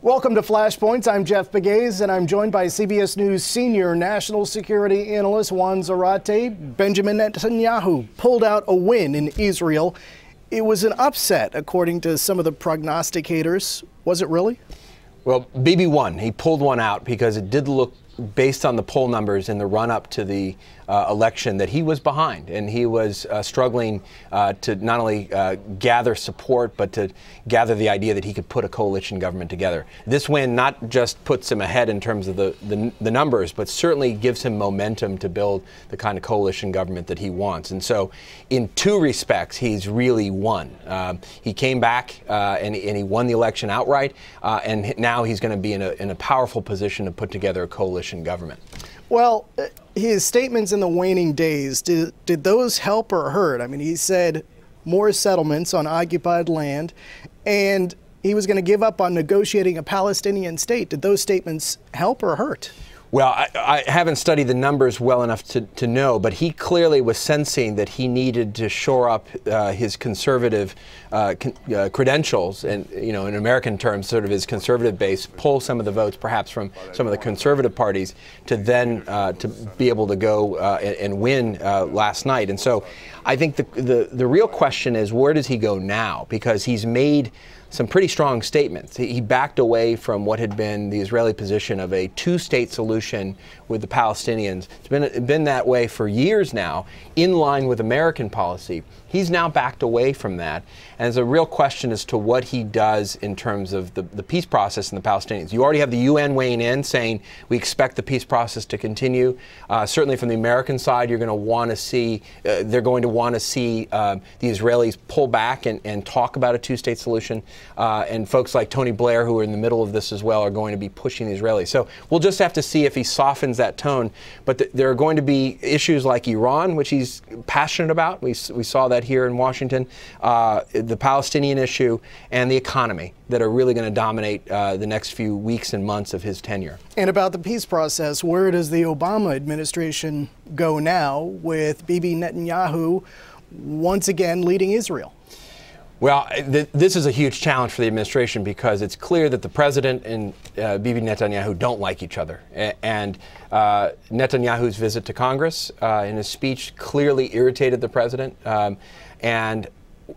Welcome to Flashpoints. I'm Jeff Pegues, and I'm joined by CBS News senior national security analyst Juan Zarate. Benjamin Netanyahu pulled out a win in Israel. It was an upset, according to some of the prognosticators. Was it really? Well, Bibi won. He pulled one out because it did look, based on the poll numbers in the run-up to the election, that he was behind, and he was struggling to not only gather support, but to gather the idea that he could put a coalition government together. This win not just puts him ahead in terms of the numbers, but certainly gives him momentum to build the kind of coalition government that he wants. And so, in two respects, he's really won. He came back and he won the election outright, and now he's going to be in a powerful position to put together a coalition government. Well, his statements in the waning days, did those help or hurt? I mean, he said more settlements on occupied land, and he was going to give up on negotiating a Palestinian state. Did those statements help or hurt? Well, I haven't studied the numbers well enough to know, but he clearly was sensing that he needed to shore up his conservative credentials, and, you know, in American terms, sort of his conservative base, pull some of the votes perhaps from some of the conservative parties to then to be able to go and win last night. And so I think the real question is, where does he go now? Because he's made some pretty strong statements. He backed away from what had been the Israeli position of a two-state solution with the Palestinians. It's been that way for years now, in line with American policy. He's now backed away from that. And there's a real question as to what he does in terms of the peace process and the Palestinians. You already have the UN weighing in, saying we expect the peace process to continue. Certainly from the American side, you're going to want to see, they're going to want to see the Israelis pull back and talk about a two-state solution. And folks like Tony Blair, who are in the middle of this as well, are going to be pushing the Israelis. So we'll just have to see if he softens that tone. But there are going to be issues like Iran, which he's passionate about. We saw that here in Washington. The Palestinian issue and the economy that are really going to dominate the next few weeks and months of his tenure. And about the peace process, where does the Obama administration go now with Bibi Netanyahu once again leading Israel? Well, this is a huge challenge for the administration because it's clear that the president and Bibi Netanyahu don't like each other. And Netanyahu's visit to Congress in his speech clearly irritated the president. And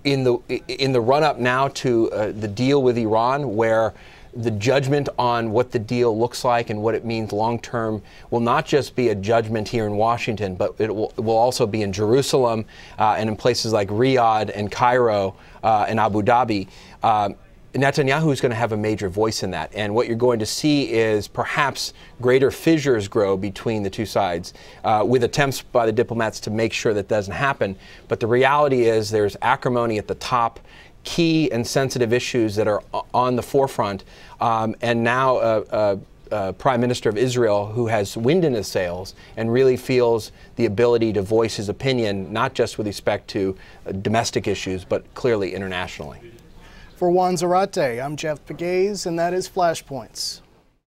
in the run-up now to the deal with Iran, where the judgment on what the deal looks like and what it means long-term will not just be a judgment here in Washington, but it will also be in Jerusalem and in places like Riyadh and Cairo and Abu Dhabi. Netanyahu is going to have a major voice in that. And what you're going to see is perhaps greater fissures grow between the two sides, with attempts by the diplomats to make sure that doesn't happen. But the reality is there's acrimony at the top, key and sensitive issues that are on the forefront, and now Prime Minister of Israel who has wind in his sails and really feels the ability to voice his opinion, not just with respect to domestic issues, but clearly internationally. For Juan Zarate, I'm Jeff Pegues, and that is Flashpoints.